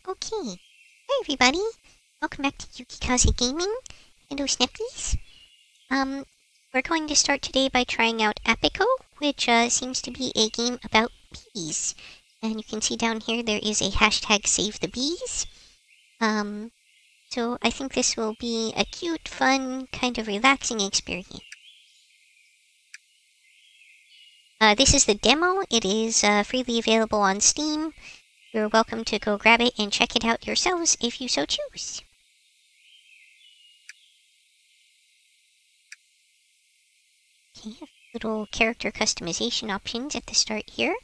Okay. Hi everybody. Welcome back to Yukikaze Gaming. Hello Snappies. We're going to start today by trying out Apico, which seems to be a game about bees. And you can see down here there is a hashtag Save the Bees. So I think this will be a cute, fun, kind of relaxing experience. This is the demo. It is freely available on Steam. You're welcome to go grab it and check it out yourselves if you so choose. Okay, little character customization options at the start here.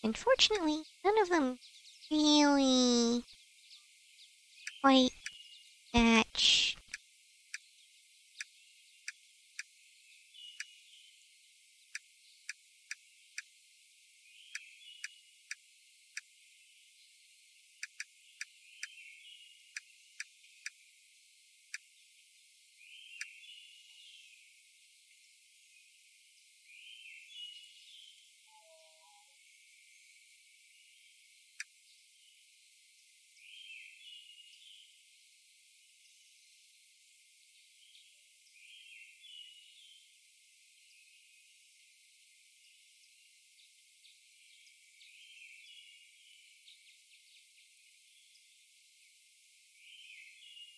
Unfortunately, none of them really quite match.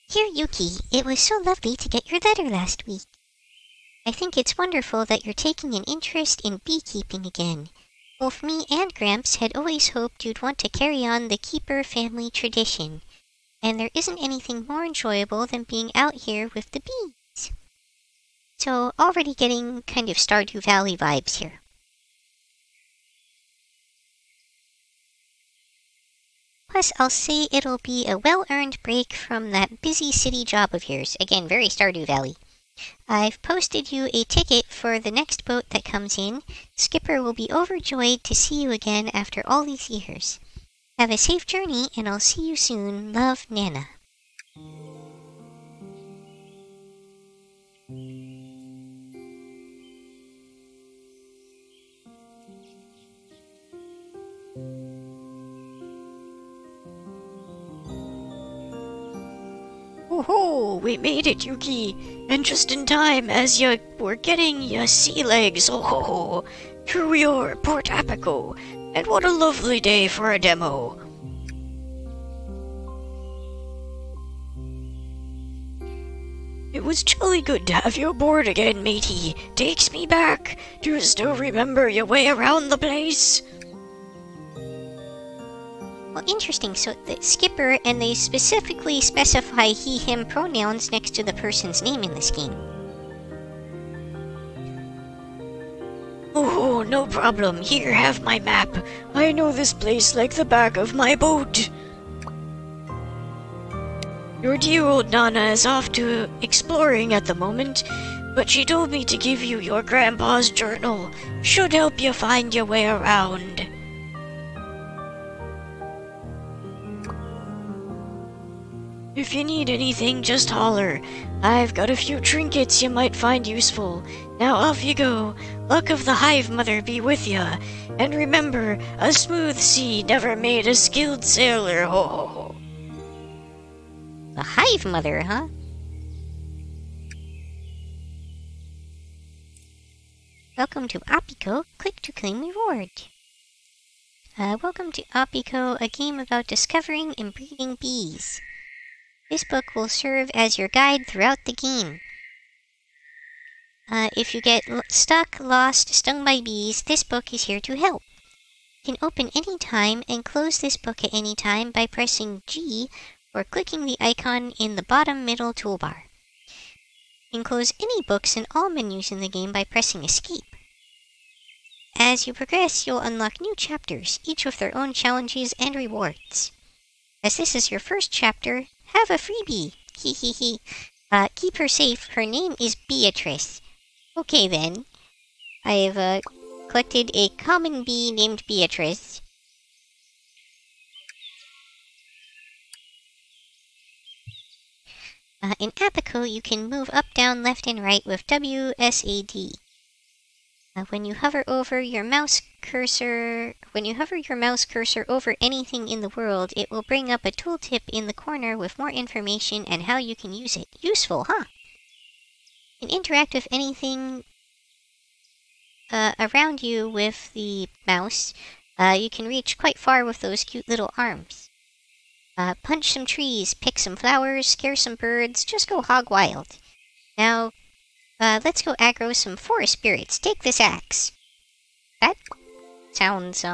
Dear Yuki, it was so lovely to get your letter last week. I think it's wonderful that you're taking an interest in beekeeping again. Both me and Gramps had always hoped you'd want to carry on the keeper family tradition, and there isn't anything more enjoyable than being out here with the bees. So, already getting kind of Stardew Valley vibes here. Plus, I'll say it'll be a well-earned break from that busy city job of yours. Again, very Stardew Valley. I've posted you a ticket for the next boat that comes in. Skipper will be overjoyed to see you again after all these years. Have a safe journey, and I'll see you soon. Love, Nana. Oh, we made it, Yuki, and just in time as you were getting your sea legs, oh, through your Port Apico, and what a lovely day for a demo. It was jolly good to have you aboard again, matey. Takes me back. Do you still remember your way around the place? Well, interesting. So the Skipper, and they specifically specify he, him pronouns next to the person's name in this game. Oh, no problem. Here, have my map. I know this place like the back of my boat. Your dear old Nana is off to exploring at the moment, but she told me to give you your grandpa's journal. Should help you find your way around. If you need anything, just holler. I've got a few trinkets you might find useful. Now off you go. Luck of the Hive Mother be with ya. And remember, a smooth sea never made a skilled sailor, ho ho ho. The Hive Mother, huh? Welcome to Apico. Click to claim reward. Welcome to Apico, a game about discovering and breeding bees. This book will serve as your guide throughout the game. If you get stuck, lost, stung by bees, this book is here to help. You can open any time and close this book at any time by pressing G or clicking the icon in the bottom middle toolbar. You can close any books in all menus in the game by pressing Escape. As you progress, you'll unlock new chapters, each with their own challenges and rewards. As this is your first chapter, have a freebie. Hee hee hee. Keep her safe. Her name is Beatrice. Okay then. I've collected a common bee named Beatrice. In Apico, you can move up, down, left, and right with WSAD. When you hover your mouse cursor over anything in the world, it will bring up a tooltip in the corner with more information and how you can use it. Useful, huh? You can interact with anything around you with the mouse. You can reach quite far with those cute little arms. Punch some trees, pick some flowers, scare some birds, just go hog wild. Now, let's go aggro some forest spirits. Take this axe. That sounds,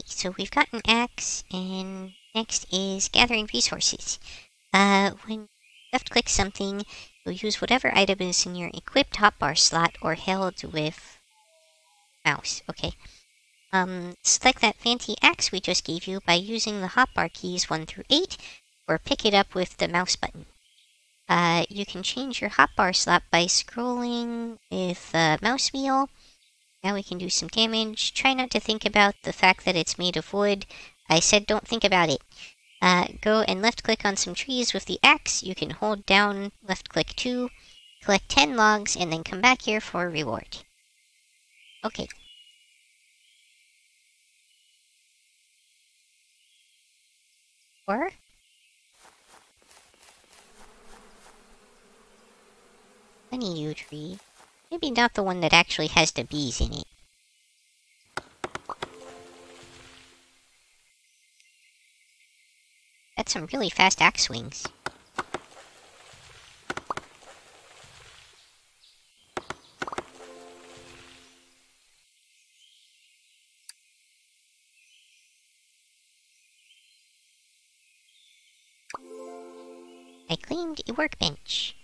so we've got an axe, and next is gathering resources. When you left-click something, you'll use whatever item is in your equipped hotbar slot or held with mouse. Okay. Select that fancy axe we just gave you by using the hotbar keys 1 through 8, or pick it up with the mouse button. You can change your hotbar slot by scrolling with mouse wheel. Now we can do some damage. Try not to think about the fact that it's made of wood. I said don't think about it. Go and left-click on some trees with the axe. You can hold down left-click 2, collect 10 logs, and then come back here for a reward. Okay. Or honeydew tree. Maybe not the one that actually has the bees in it. That's some really fast axe swings. I claimed a workbench.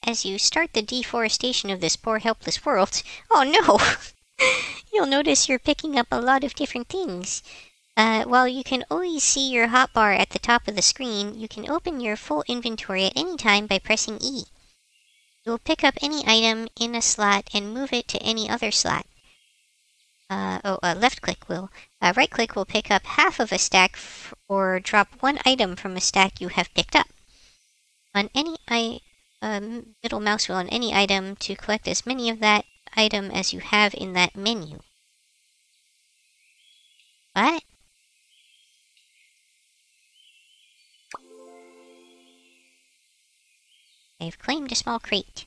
As you start the deforestation of this poor helpless world... Oh no! You'll notice you're picking up a lot of different things. While you can always see your hotbar at the top of the screen, you can open your full inventory at any time by pressing E. You'll pick up any item in a slot and move it to any other slot. Left-click will. Right-click will pick up half of a stack or drop one item from a stack you have picked up. On any middle mouse wheel on any item to collect as many of that item as you have in that menu. What? I've claimed a small crate.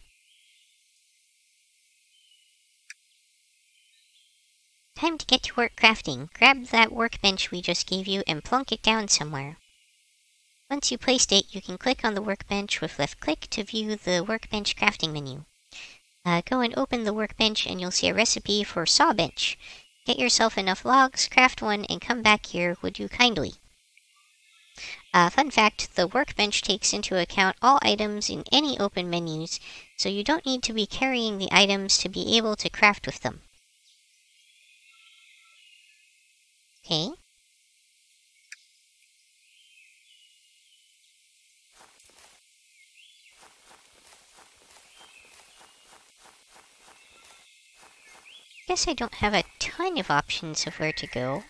Time to get to work crafting. Grab that workbench we just gave you and plunk it down somewhere. Once you placed it, you can click on the workbench with left-click to view the workbench crafting menu. Go and open the workbench and you'll see a recipe for sawbench. Get yourself enough logs, craft one, and come back here, would you kindly? Fun fact, the workbench takes into account all items in any open menus, so you don't need to be carrying the items to be able to craft with them. Okay. Guess I don't have a ton of options of where to go.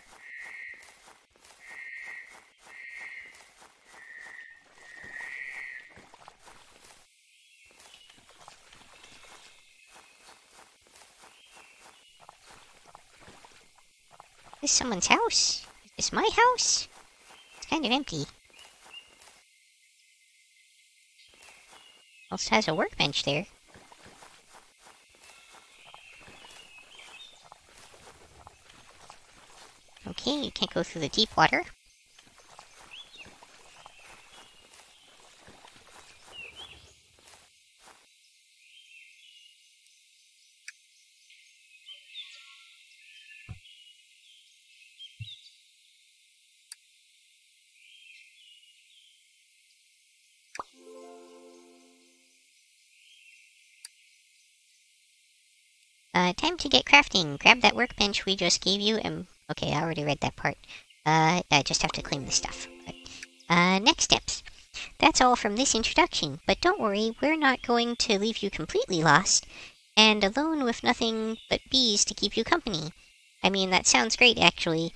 Is this someone's house? Is this my house? It's kind of empty. Also has a workbench there. Okay, you can't go through the deep water. Time to get crafting. Grab that workbench we just gave you and... Okay, I already read that part. I just have to claim the stuff. Next steps. That's all from this introduction, but don't worry, we're not going to leave you completely lost and alone with nothing but bees to keep you company. I mean, that sounds great, actually.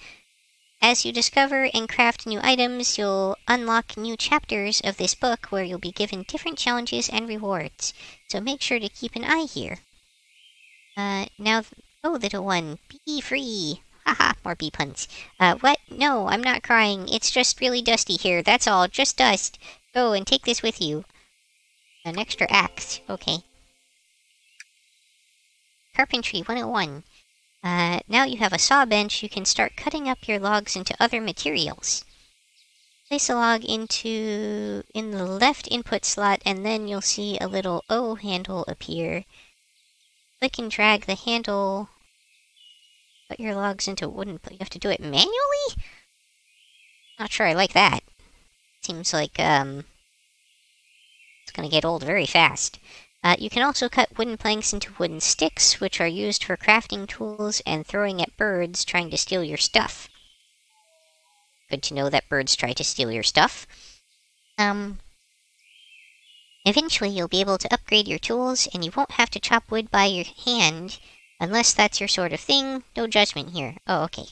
As you discover and craft new items, you'll unlock new chapters of this book where you'll be given different challenges and rewards, so make sure to keep an eye here. Now, oh, little one, be free! Haha, more bee puns. What? No, I'm not crying. It's just really dusty here, that's all, just dust. Go and take this with you. An extra axe, okay. Carpentry 101. Now you have a saw bench, you can start cutting up your logs into other materials. Place a log in the left input slot, and then you'll see a little O handle appear. Click and drag the handle. Put your logs into wooden... You have to do it manually? Not sure I like that. Seems like, it's gonna get old very fast. You can also cut wooden planks into wooden sticks, which are used for crafting tools and throwing at birds trying to steal your stuff. Good to know that birds try to steal your stuff. Eventually you'll be able to upgrade your tools, and you won't have to chop wood by your hand, unless that's your sort of thing. No judgment here. Oh, okay.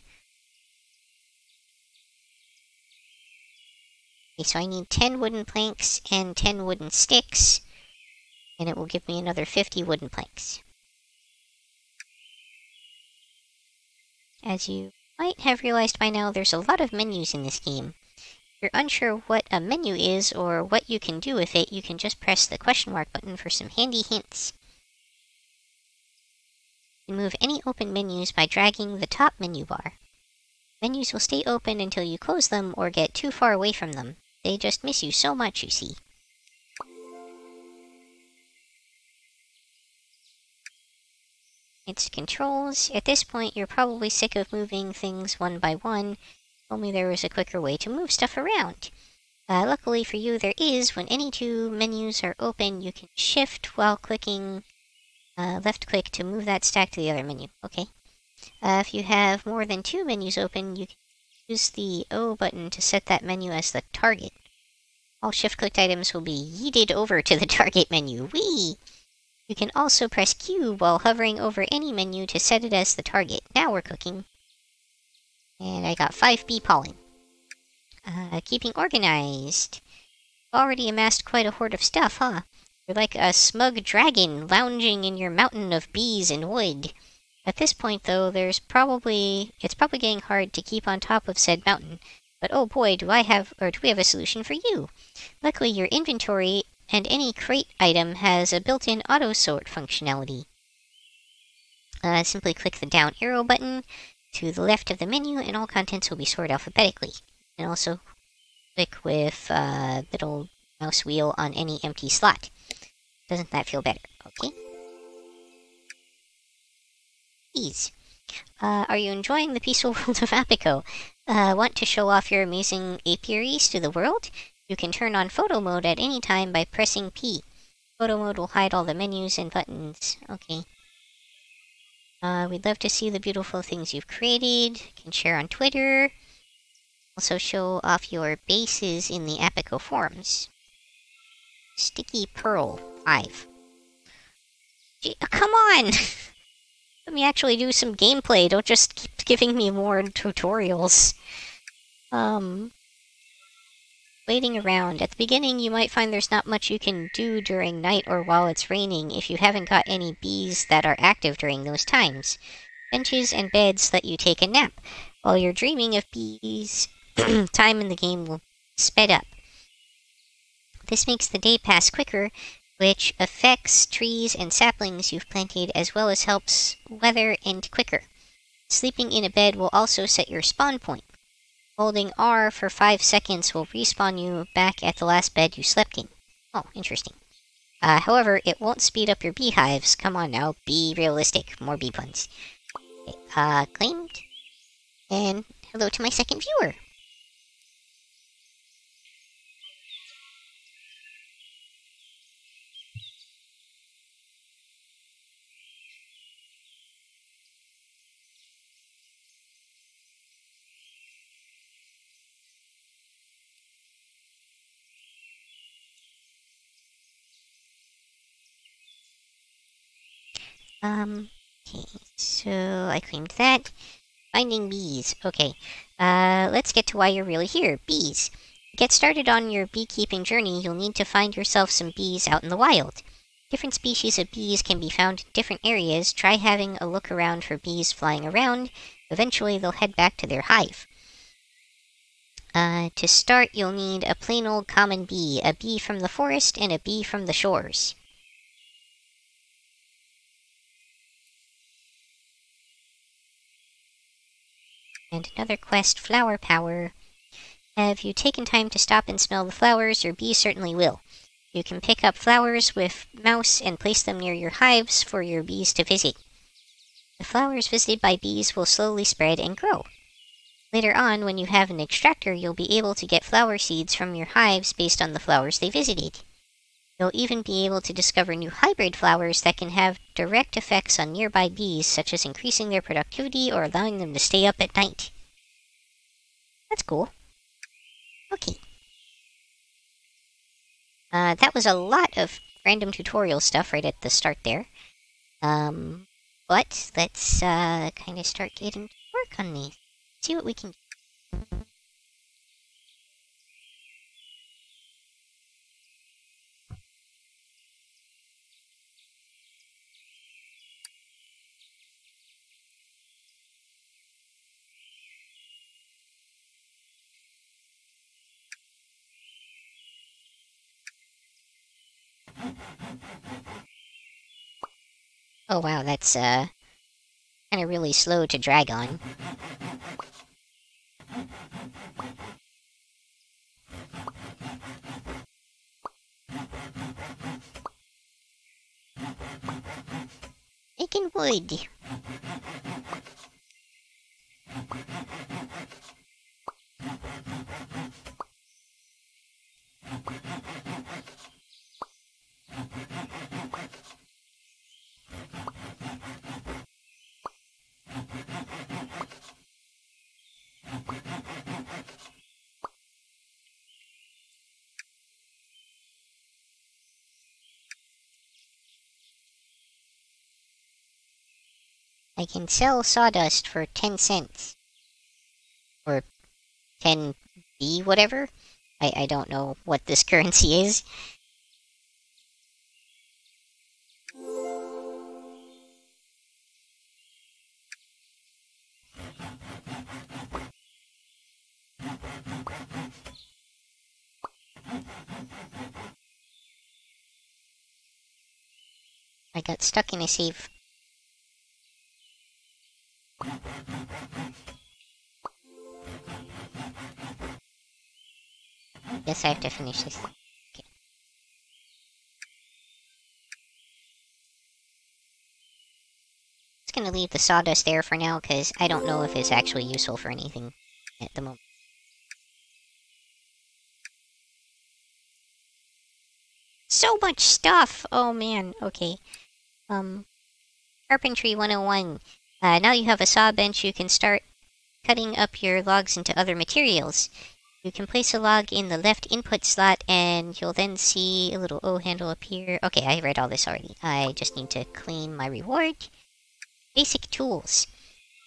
Okay, so I need 10 wooden planks and 10 wooden sticks, and it will give me another 50 wooden planks. As you might have realized by now, there's a lot of menus in this game. If you're unsure what a menu is or what you can do with it, you can just press the question mark button for some handy hints. You can move any open menus by dragging the top menu bar. Menus will stay open until you close them or get too far away from them. They just miss you so much, you see. It's controls. At this point, you're probably sick of moving things one by one. Only there was a quicker way to move stuff around. Luckily for you, there is. When any two menus are open, you can shift while clicking left click to move that stack to the other menu. Okay. If you have more than two menus open, you can use the O button to set that menu as the target. All shift-clicked items will be yeeted over to the target menu. Whee! You can also press Q while hovering over any menu to set it as the target. Now we're cooking. And I got 5 bee pollen. Keeping organized. Already amassed quite a hoard of stuff, huh? You're like a smug dragon lounging in your mountain of bees and wood. At this point, though, it's probably getting hard to keep on top of said mountain. But oh boy, do we have a solution for you. Luckily, your inventory and any crate item has a built-in auto-sort functionality. Simply click the down arrow button to the left of the menu, and all contents will be sorted alphabetically. You can also click with little mouse wheel on any empty slot. Doesn't that feel better? Okay. Please. Are you enjoying the peaceful world of Apico? Want to show off your amazing apiaries to the world? You can turn on photo mode at any time by pressing P. Photo mode will hide all the menus and buttons. Okay. We'd love to see the beautiful things you've created. You can share on Twitter. Also show off your bases in the Apico forums. Sticky Pearl 5. Gee, come on! Let me actually do some gameplay. Don't just keep giving me more tutorials. Waiting around. At the beginning, you might find there's not much you can do during night or while it's raining if you haven't got any bees that are active during those times. Benches and beds let you take a nap. While you're dreaming of bees, time in the game will sped up. This makes the day pass quicker, which affects trees and saplings you've planted, as well as helps weather end quicker. Sleeping in a bed will also set your spawn point. Holding R for 5 seconds will respawn you back at the last bed you slept in. Oh, interesting. However, it won't speed up your beehives. Come on now, be realistic. More bee puns. Okay, claimed. And hello to my second viewer. Okay, so I claimed that. Finding bees. Okay, let's get to why you're really here. Bees. To get started on your beekeeping journey, you'll need to find yourself some bees out in the wild. Different species of bees can be found in different areas. Try having a look around for bees flying around. Eventually, they'll head back to their hive. To start, you'll need a plain old common bee, a bee from the forest, and a bee from the shores. And another quest, Flower Power. Have you taken time to stop and smell the flowers? Your bee certainly will. You can pick up flowers with mouse and place them near your hives for your bees to visit. The flowers visited by bees will slowly spread and grow. Later on, when you have an extractor, you'll be able to get flower seeds from your hives based on the flowers they visited. You'll even be able to discover new hybrid flowers that can have direct effects on nearby bees, such as increasing their productivity or allowing them to stay up at night. That's cool. Okay. That was a lot of random tutorial stuff right at the start there. But let's kind of start getting to work on these. See what we can do. Oh wow, that's kind of really slow to drag on. Making wood. I can sell sawdust for 10 cents. Or 10B whatever. I don't know what this currency is. I got stuck in a save. Guess I have to finish this. Okay. Just gonna leave the sawdust there for now, because I don't know if it's actually useful for anything at the moment. So much stuff! Oh man, okay. Carpentry 101. Now you have a saw bench, you can start cutting up your logs into other materials. You can place a log in the left input slot, and you'll then see a little O handle appear. Okay, I read all this already. I just need to claim my reward. Basic tools.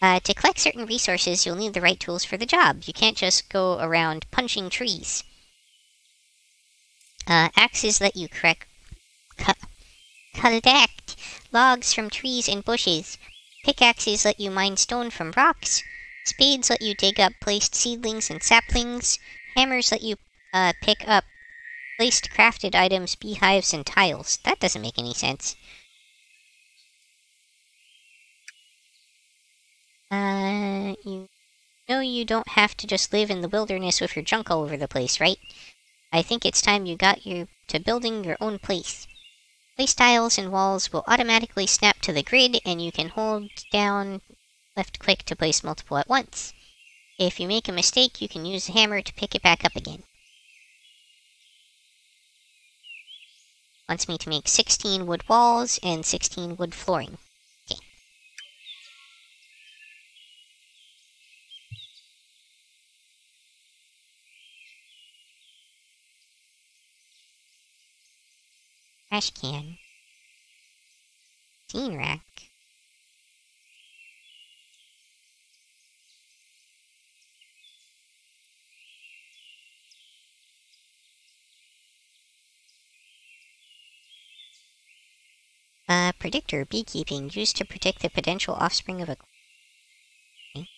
To collect certain resources, you'll need the right tools for the job. You can't just go around punching trees. Axes let you collect logs from trees and bushes. Pickaxes let you mine stone from rocks. Spades let you dig up placed seedlings and saplings. Hammers let you pick up placed crafted items, beehives, and tiles. That doesn't make any sense. You know you don't have to just live in the wilderness with your junk all over the place, right? I think it's time you got to building your own place. Place tiles and walls will automatically snap to the grid, and you can hold down left click to place multiple at once. If you make a mistake, you can use the hammer to pick it back up again. Wants me to make 16 wood walls and 16 wood flooring. Okay. Trash can. Scene rack. Predictor beekeeping used to predict the potential offspring of a... Okay.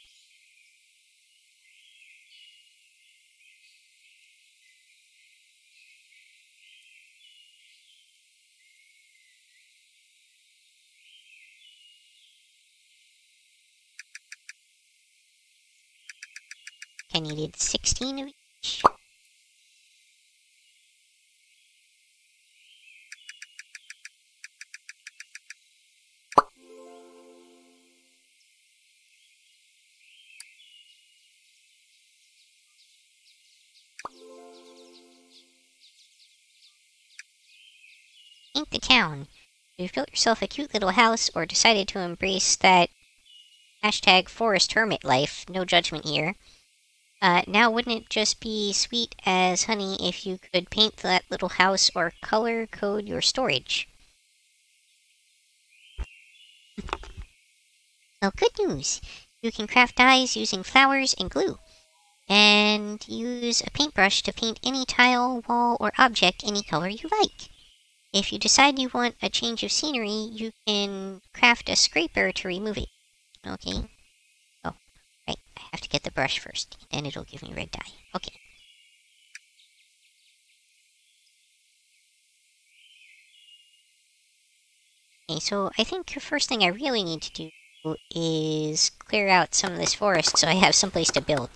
I needed 16 of each. Paint the town. You've built yourself a cute little house or decided to embrace that hashtag forest hermit life, no judgment here. Now wouldn't it just be sweet as honey if you could paint that little house or color code your storage? Well, good news. You can craft dyes using flowers and glue. And use a paintbrush to paint any tile, wall, or object any color you like. If you decide you want a change of scenery, you can craft a scraper to remove it. Okay. Oh, right. I have to get the brush first. Then it'll give me red dye. Okay. Okay, so I think the first thing I really need to do is clear out some of this forest so I have someplace to build.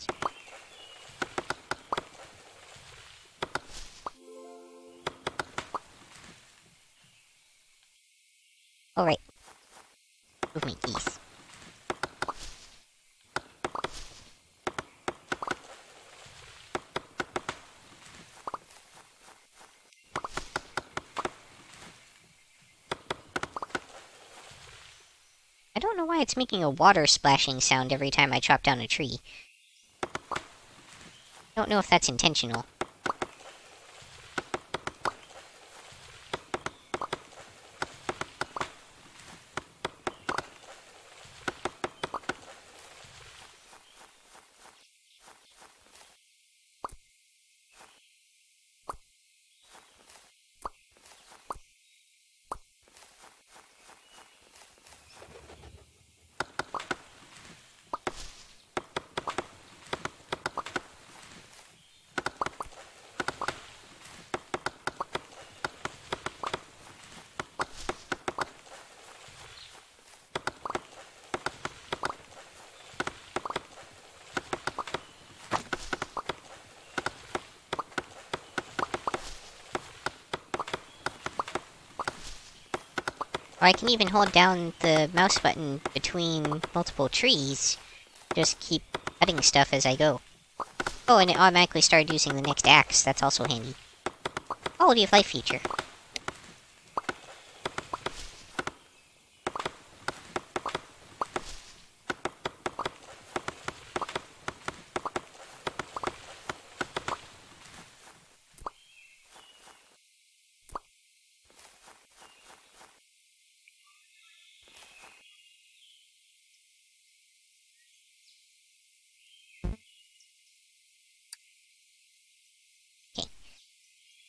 Alright. Move my keys. I don't know why it's making a water splashing sound every time I chop down a tree. Don't know if that's intentional. Or I can even hold down the mouse button between multiple trees. Just keep cutting stuff as I go. Oh, and it automatically started using the next axe. That's also handy. Quality of life feature.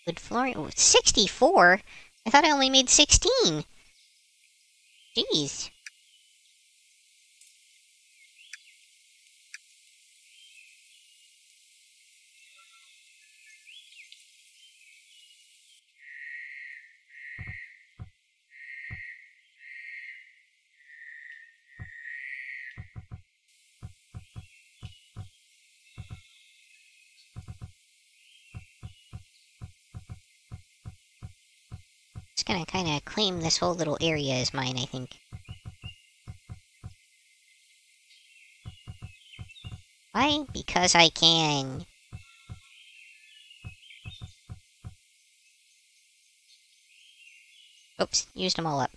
Wood flooring. Oh, 64? I thought I only made 16. Jeez. Just gonna kinda claim this whole little area as mine, I think. Why? Because I can. Oops, used them all up.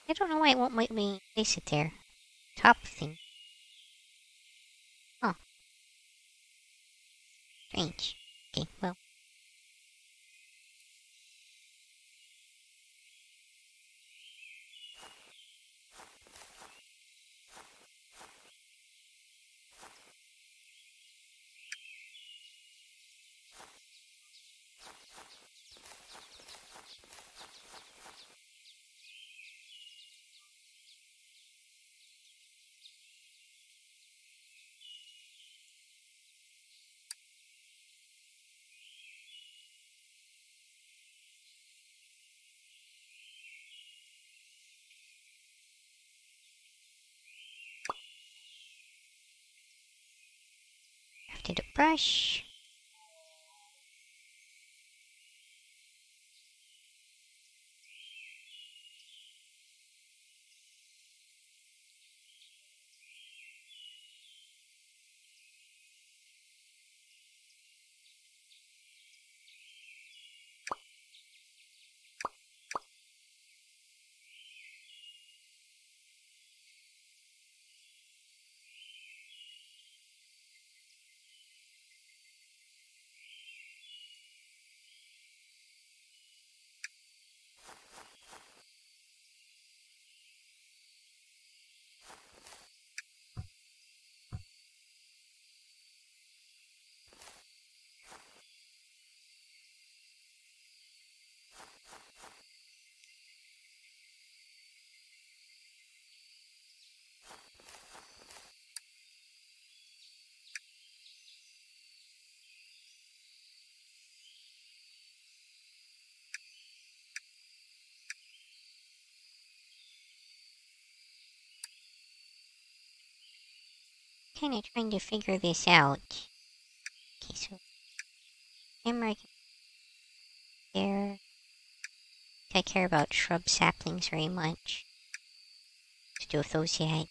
I don't know why it won't let me place it there. Top thing. Huh. Strange. Okay, well. Crafted a brush. Kinda trying to figure this out. Okay, so camera there. I care about shrub saplings very much. To do with those yet.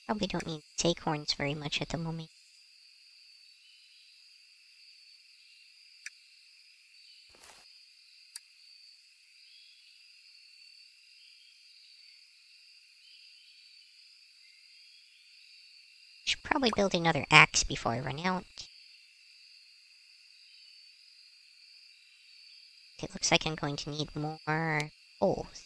Probably don't need acorns very much at the moment. Should probably build another axe before I run out. It looks like I'm going to need more holes.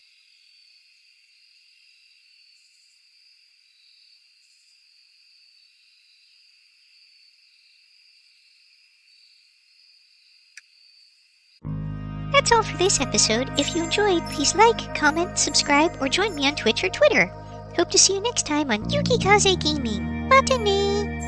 That's all for this episode. If you enjoyed, please like, comment, subscribe, or join me on Twitch or Twitter. Hope to see you next time on Yukikaze Gaming. Matane!